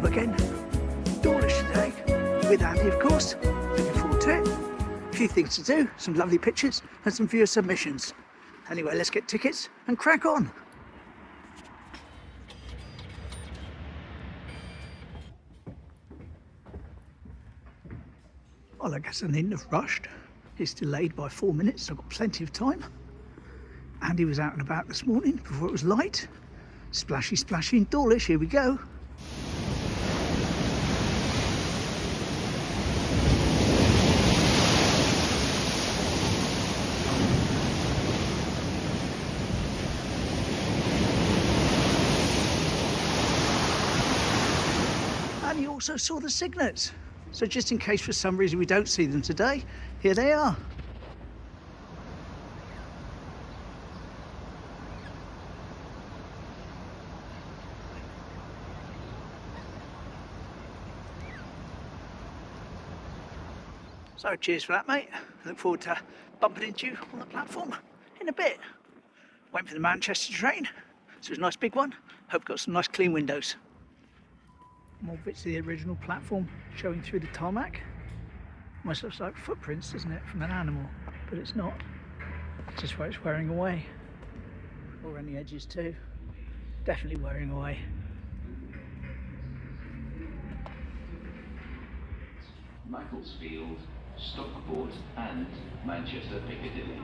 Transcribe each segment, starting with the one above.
up again. Dawlish today, with Andy of course. Looking forward to it. A few things to do, some lovely pictures and some viewer submissions. Anyway, let's get tickets and crack on. Well, I guess I needn't have rushed. It's delayed by 4 minutes, so I've got plenty of time. Andy was out and about this morning before it was light. Splashy, splashy in Dawlish, here we go. And you also saw the Cygnets. So just in case for some reason we don't see them today, here they are. So cheers for that, mate. I look forward to bumping into you on the platform in a bit. Waiting for the Manchester train. So it's a nice big one. Hope got some nice clean windows. More bits of the original platform showing through the tarmac. Almost looks like footprints, doesn't it, from an animal? But it's not. It's just where it's wearing away. Or on the edges too. Definitely wearing away. Macclesfield, Stockport and Manchester Piccadilly.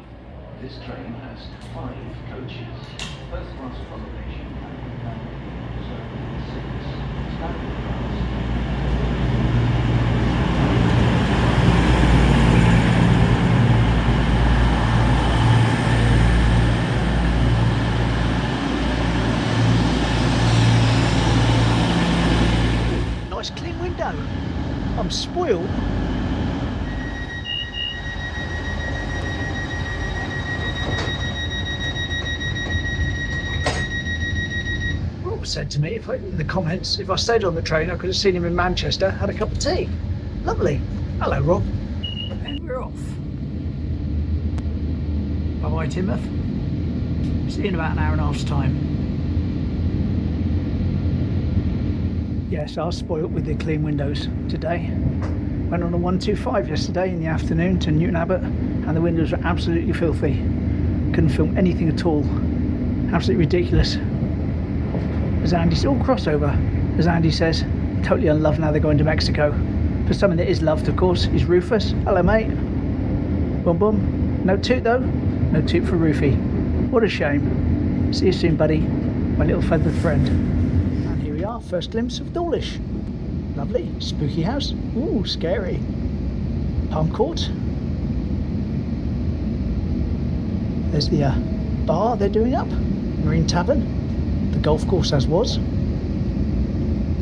This train has 5 coaches. First class accommodation and Zone 6. Standard class. Nice clean window. I'm spoiled. Rob said to me in the comments, if I stayed on the train I could have seen him in Manchester, had a cup of tea. Lovely. Hello Rob. And we're off. Bye bye Teignmouth. See you in about an hour and a half's time. Yes, I was spoilt with the clean windows today. Went on a 125 yesterday in the afternoon to Newton Abbot and the windows were absolutely filthy. Couldn't film anything at all. Absolutely ridiculous. As Andy says, all crossover, as Andy says, totally unloved now they're going to Mexico. For someone that is loved, of course, is Rufus. Hello, mate. Boom, boom. No toot, though. No toot for Rufy. What a shame. See you soon, buddy. My little feathered friend. And here we are, first glimpse of Dawlish. Lovely. Spooky house. Ooh, scary. Palm Court. There's the bar they're doing up. Marine Tavern. The golf course as was.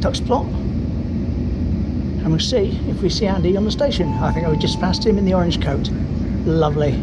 Tux Plot. And we'll see if we see Andy on the station. I think I just passed him in the orange coat. Lovely.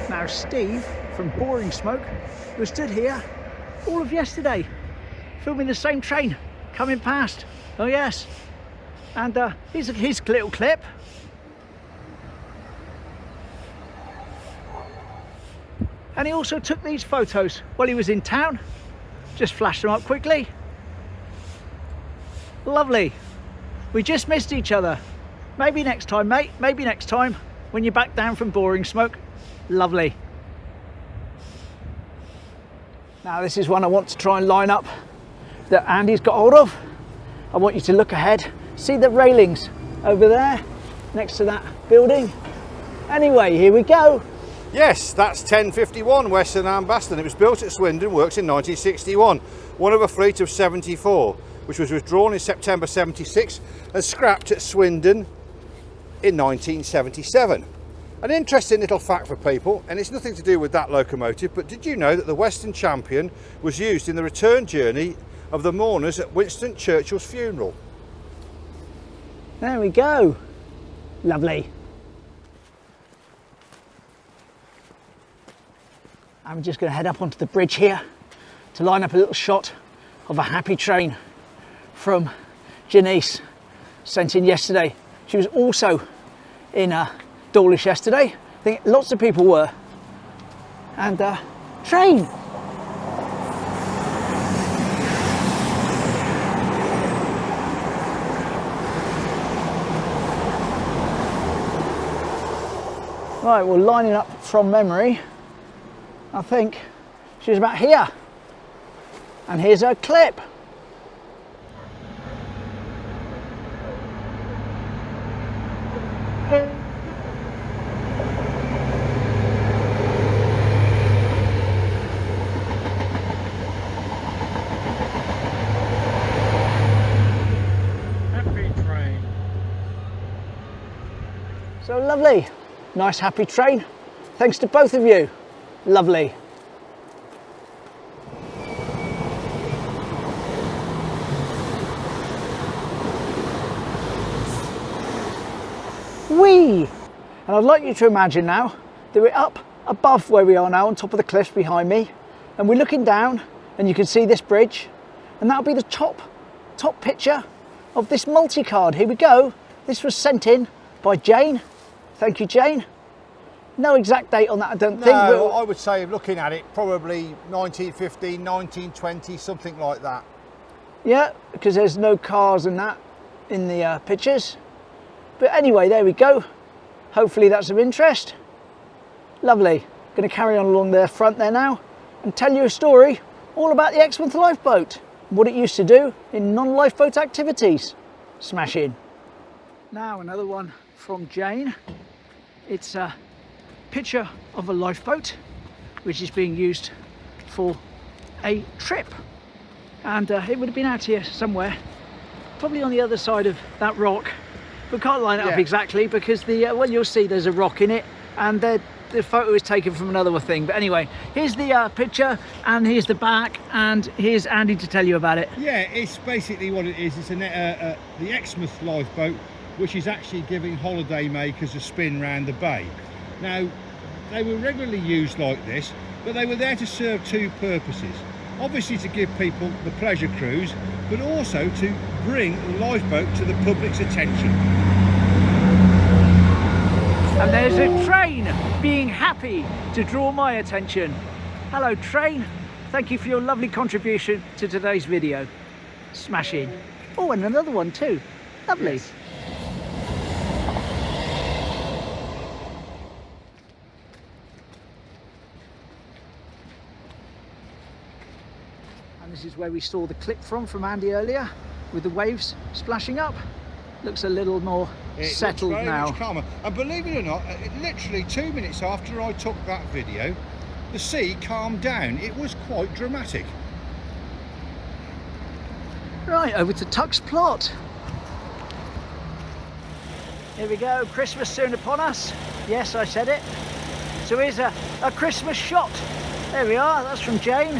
Now Steve from Boring Smoke was stood here all of yesterday filming the same train coming past. Oh yes, and here's his little clip. And he also took these photos while he was in town. Just flashed them up quickly. Lovely. We just missed each other. Maybe next time, mate. Maybe next time when you're back down from Boring Smoke. Lovely. Now this is one I want to try and line up that Andy's got hold of. I want you to look ahead. See the railings over there next to that building. Anyway, here we go. Yes, that's 1051 Western Arm Baston. It was built at Swindon, works in 1961. One of a fleet of 74, which was withdrawn in September 76 and scrapped at Swindon in 1977. An interesting little fact for people, and it's nothing to do with that locomotive, but did you know that the Western Champion was used in the return journey of the mourners at Winston Churchill's funeral? There we go. Lovely. I'm just going to head up onto the bridge here to line up a little shot of a happy train from Janice, sent in yesterday. She was also in Dawlish yesterday. I think lots of people were. And train. Right, well, lining up from memory, I think she's about here. And here's her clip. Happy train. So lovely. Nice happy train. Thanks to both of you. Lovely. Whee! And I'd like you to imagine now that we're up above where we are now on top of the cliffs behind me, and we're looking down and you can see this bridge, and that'll be the top picture of this multi-card. Here we go. This was sent in by Jane. Thank you, Jane. No exact date on that, I don't think. No, I would say, looking at it, probably 1915, 1920, something like that. Yeah, because there's no cars and that in the pictures. But anyway, there we go. Hopefully that's of interest. Lovely. Going to carry on along the front there now and tell you a story all about the Exmouth lifeboat, what it used to do in non-lifeboat activities. Smash in. Now another one from Jane. It's a picture of a lifeboat which is being used for a trip, and it would have been out here somewhere, probably on the other side of that rock. We can't line it up exactly because the well, you'll see there's a rock in it, and the photo is taken from another thing. But anyway, here's the picture, and here's the back, and here's Andy to tell you about it. Yeah, it's basically what it is. It's the Exmouth lifeboat, which is actually giving holiday makers a spin round the bay. Now, they were regularly used like this, but they were there to serve two purposes. Obviously to give people the pleasure cruise, but also to bring the lifeboat to the public's attention. And there's a train being happy to draw my attention. Hello train, thank you for your lovely contribution to today's video. Smash in. Oh, and another one too. Lovely. Yes. And this is where we saw the clip from Andy earlier, with the waves splashing up. Looks a little more settled now. Much calmer. And believe it or not, literally 2 minutes after I took that video, the sea calmed down. It was quite dramatic. Right, over to Tuck's Plot. Here we go, Christmas soon upon us. Yes, I said it. So here's a Christmas shot. There we are, that's from Jane.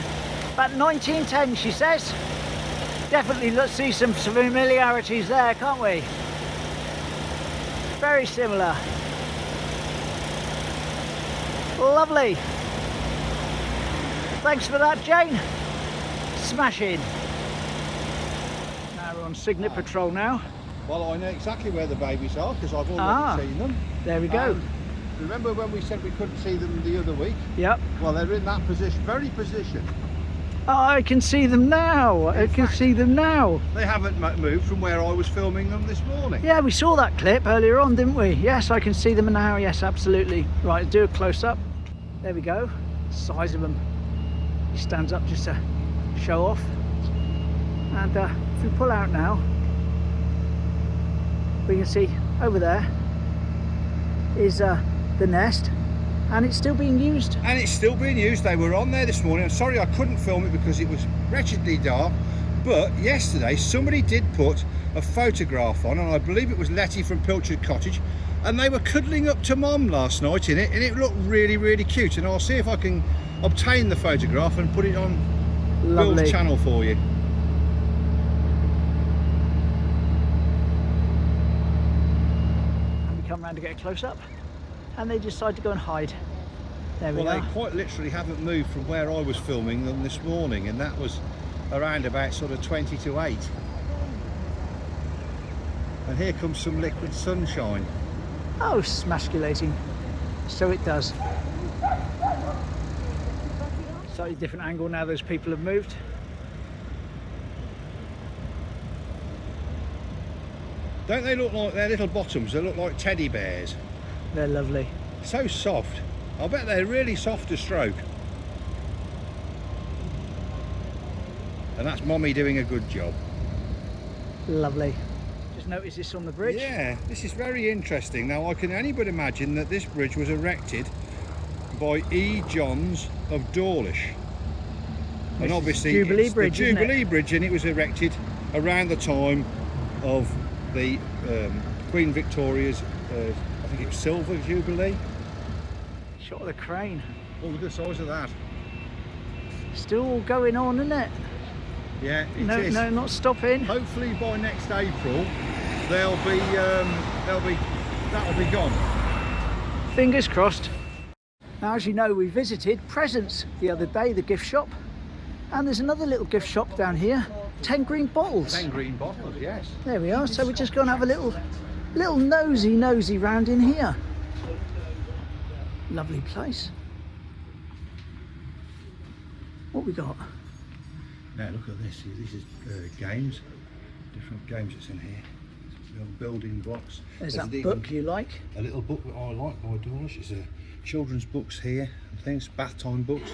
About 1910, she says. Definitely, let's see some familiarities there, can't we? Very similar. Lovely. Thanks for that, Jane. Smash in. Now we're on Cygnet Patrol now. Well, I know exactly where the babies are because I've already seen them. There we go. Remember when we said we couldn't see them the other week? Yep. Well, they're in that position, very position. Oh, I can see them now. I can see them now. They haven't moved from where I was filming them this morning. Yeah, we saw that clip earlier on, didn't we? Yes, I can see them now. Yes, absolutely. Right, do a close-up. There we go. Size of them. He stands up just to show off. And if we pull out now, we can see over there is the nest. And it's still being used. And it's still being used. They were on there this morning. I'm sorry I couldn't film it because it was wretchedly dark, But yesterday somebody did put a photograph on, and I believe it was Letty from Pilchard Cottage, and they were cuddling up to Mum last night in it, and it looked really, really cute. And I'll see if I can obtain the photograph and put it on Bill's channel for you. And we come round to get a close up, and they decide to go and hide. There we Well, are. they quite literally haven't moved from where I was filming them this morning, and that was around about sort of 20 to 8. And here comes some liquid sunshine. Oh, smasculating. So it does. Slightly different angle now those people have moved. Don't they look like their little bottoms? They look like teddy bears. They're lovely. So soft. I bet they're really soft to stroke. And that's Mommy doing a good job. Lovely. Just noticed this on the bridge. Yeah, this is very interesting. Now I can only but imagine that this bridge was erected by E. Johns of Dawlish. And obviously Jubilee it's Bridge, the isn't it? Jubilee Bridge, and it was erected around the time of the Queen Victoria's, I think it was Silver Jubilee. Shot of the crane. Oh, look at the size of that. Still all going on, isn't it? Yeah, it No, is. no, not stopping. Hopefully by next April, that'll be gone. Fingers crossed. Now, as you know, we visited Presents the other day, the gift shop, and there's another little gift shop down here, 10 green bottles. 10 green bottles, yes. There we are. So we're just going to have a little nosy round in here. Lovely place. What we got? Now look at this. This is games, different games that's in here. Little building blocks. There's There's that book you like. A little book that I like by Dawlish. It's children's books here and things, bath time books.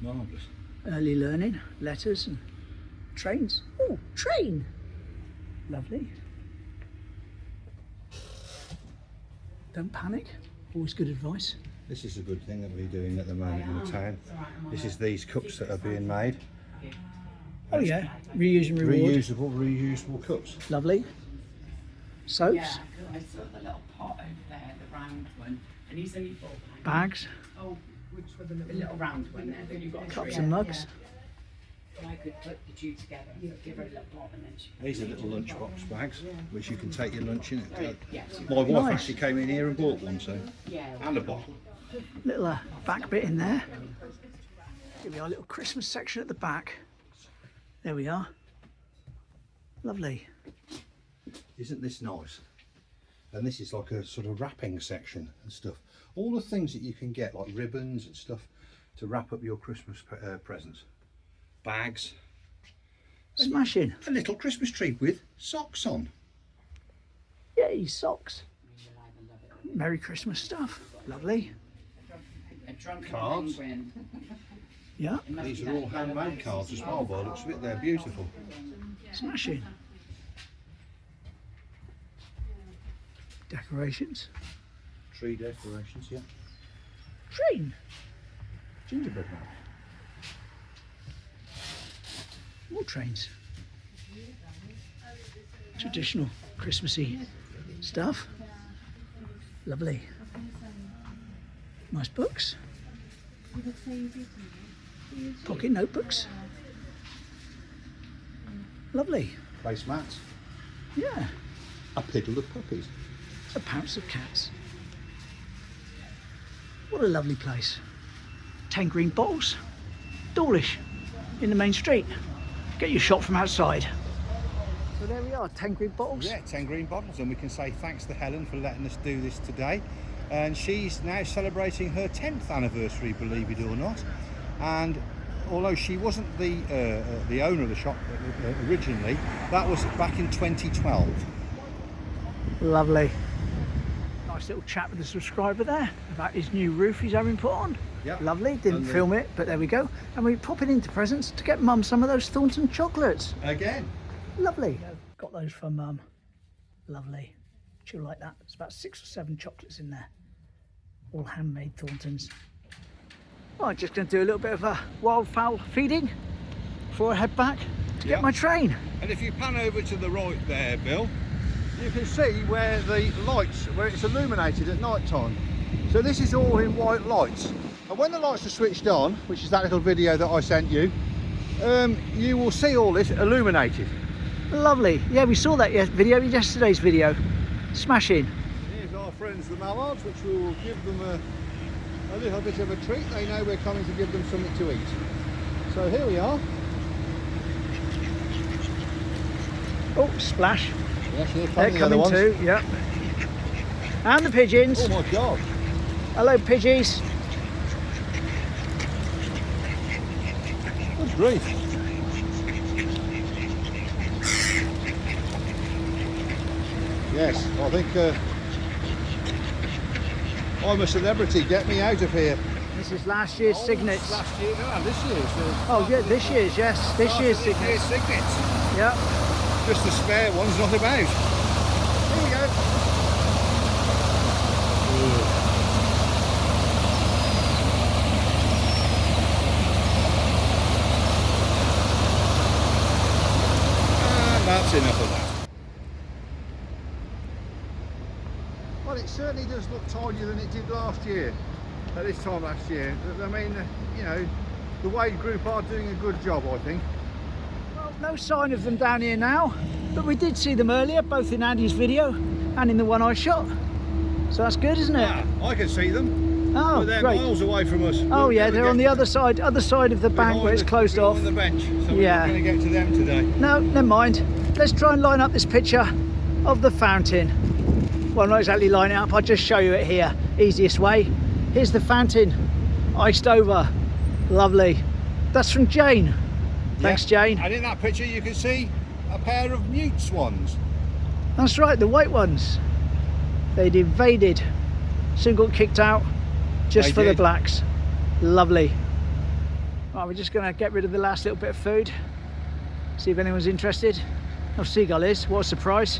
Marvellous. Early learning, letters and trains. Oh, train. Lovely. Don't panic. Always good advice. This is a good thing that we're doing at the moment in the town. This is these cups that are being made. Oh yeah, reuse and reward. Reusable cups. Lovely. Soaps, Yeah, I saw the little pot over there, the round one, and he's only £4. bags, Oh, which were the little round one there that you've got a cups tray. and mugs. And I could put the two together, give her a little pot, and then she. These are little lunchbox bags, which you can take your lunch in. Yeah, My wife Nice. actually came in here and bought one, so, yeah. and a bottle. Little back bit in there. Here we are, little Christmas section at the back. There we are. Lovely. Isn't this nice? And this is like a sort of wrapping section and stuff. All the things that you can get, like ribbons and stuff, to wrap up your Christmas presents. Bags. Smashing. A little Christmas tree with socks on. Yay, socks. Merry Christmas stuff. Lovely. A drunken Cards. penguin. Yeah, These are all handmade cards as well, by the looks of it. They're beautiful. smashing. Decorations. Tree decorations, yeah. Train. Gingerbread man. More trains. Traditional Christmassy stuff. Lovely. Nice books. Pocket notebooks. Lovely. Placemats. Yeah. A piddle of puppies. A pounce of cats. What a lovely place. 10 green bottles. Dawlish in the main street. Get your shot from outside. So there we are, 10 green bottles. Yeah, 10 green bottles, and we can say thanks to Helen for letting us do this today. And she's now celebrating her 10th anniversary, believe it or not. And although she wasn't the owner of the shop originally, that was back in 2012. Lovely. Nice little chat with a subscriber there about his new roof he's having put on. Yep. Lovely, didn't And film it, but there we go. And we're popping into Presents to get Mum some of those Thornton chocolates. Again. Lovely. Got those from Mum. Lovely. She'll like that. There's about 6 or 7 chocolates in there. All handmade Thorntons. Well, I'm just going to do a little bit of a wildfowl feeding before I head back. to get my train. And if you pan over to the right there, Bill, you can see where the lights, where it's illuminated at night time. So this is all in white lights. And when the lights are switched on, which is that little video that I sent you, you will see all this illuminated. Lovely. Yeah, we saw that yesterday's video. Smashing. Here's our friends the mallards, which we will give them a little bit of a treat. They know we're coming to give them something to eat. So here we are. Oh, splash. Yes, here They're come the other coming ones. too, yep. And the pigeons. Oh my God. Hello, pidgeys. Good grief. Yes, I think I'm a celebrity. Get me out of here. This is last year's Cygnets. Last year, no, this year's. Oh, yeah, this year's, yes. This year's This year's Cygnets. Cygnets. Yep. Just the spare one's not about. Here we go. And that's enough of that. Well, it certainly does look tidier than it did last year, at this time last year. I mean, you know, the Wade group are doing a good job, I think. Well, no sign of them down here now, but we did see them earlier, both in Andy's video and in the one I shot. So that's good, isn't it? Yeah, I can see them. Oh, But they're great. miles away from us. Oh, We'll yeah, never they're get on the other side of the bank where it's closed off. on the bench, so Yeah. we're not going to get to them today. No, never mind. Let's try and line up this picture of the fountain. Well, not exactly line it up, I'll just show you it here. Easiest way. Here's the fountain, iced over. Lovely. That's from Jane. Thanks, Yeah. Jane. And in that picture you can see a pair of mute swans. That's right, the white ones. They'd invaded, soon got kicked out, just They for the did. blacks. Lovely. Right, we're just gonna get rid of the last little bit of food. See if anyone's interested. Oh, seagull is, what a surprise.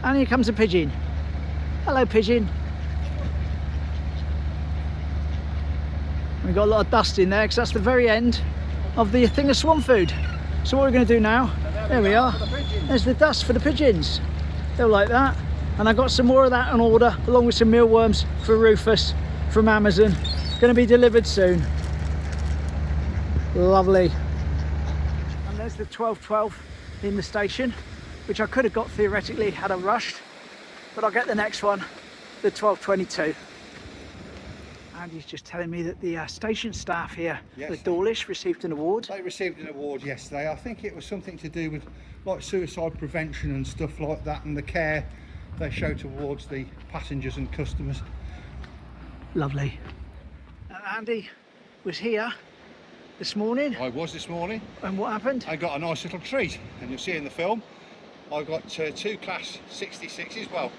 And here comes a pigeon. Hello, pigeon. We've got a lot of dust in there because that's the very end of the thing of swan food. So what we're going to do now, there we are, there's the dust for the pigeons. They'll like that. And I got some more of that on order, along with some mealworms for Rufus from Amazon. Going to be delivered soon. Lovely. And there's the 1212 in the station, which I could have got theoretically had I rushed, but I'll get the next one, the 1222. Andy's just telling me that the station staff here Yes. at Dawlish received an award. They received an award yesterday. I think it was something to do with like suicide prevention and stuff like that, and the care they show towards the passengers and customers. Lovely. And Andy was here this morning, I was this morning. and what happened? I got a nice little treat, and you'll see in the film I got two Class 66s. Well,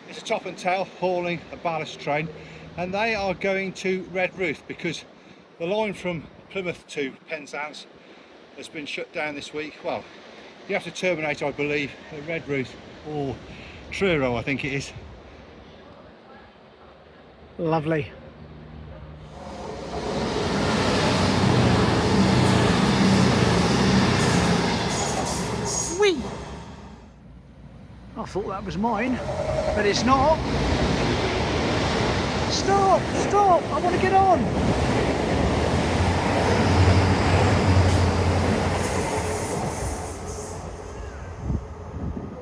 it's a top and tail hauling a ballast train, and they are going to Redruth because the line from Plymouth to Penzance has been shut down this week. Well, you have to terminate, I believe, at Redruth or Truro, I think it is. Lovely. Whee! I thought that was mine, but it's not. Stop! Stop! I want to get on!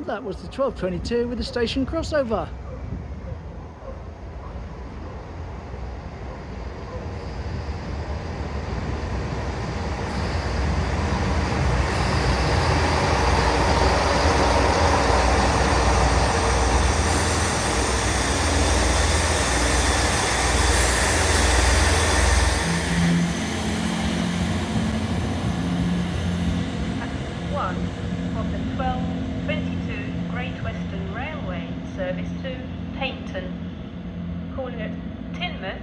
That was the 1222 with the station crossover. One of the 1222 Great Western Railway service to Paignton, calling at Teignmouth,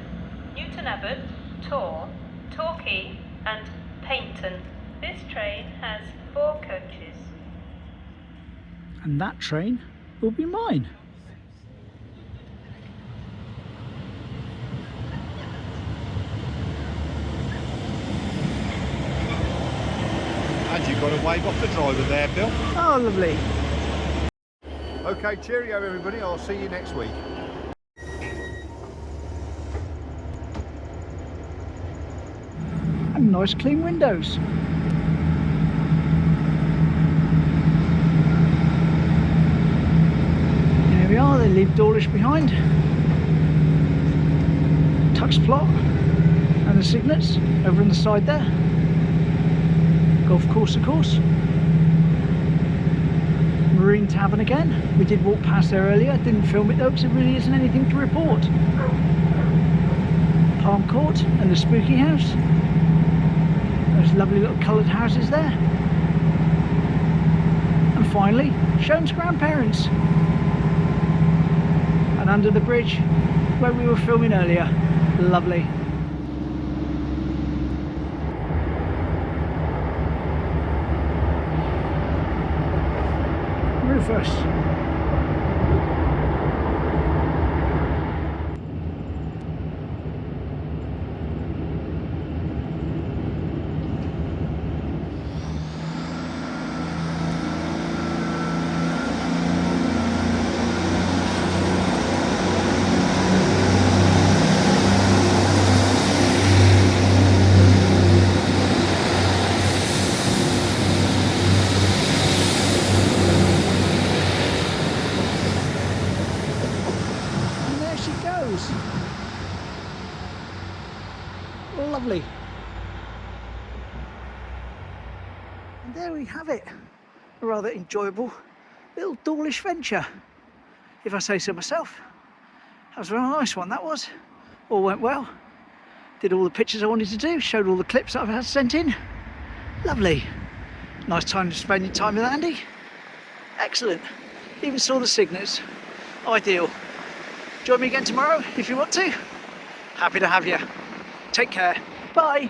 Newton Abbot, Tor, Torquay and Paignton. This train has 4 coaches. And that train will be mine. wave off the driver there, Bill. Oh, lovely. Okay, cheerio everybody, I'll see you next week. And nice clean windows. There we are, they leave Dawlish behind. Tux plot and the Cygnets over on the side there. Golf course, of course. Marine Tavern again. We did walk past there earlier, didn't film it though because there really isn't anything to report. Palm Court and the Spooky House. Those lovely little coloured houses there. And finally, Sean's grandparents. And under the bridge where we were filming earlier. Lovely. Rufus. Lovely. And there we have it. A rather enjoyable little Dawlish venture, if I say so myself. That was a very nice one, that was. All went well. Did all the pictures I wanted to do, showed all the clips that I've had sent in. Lovely. Nice time spending time with Andy. Excellent. Even saw the Cygnets. Ideal. Join me again tomorrow if you want to. Happy to have you. Take care. Bye.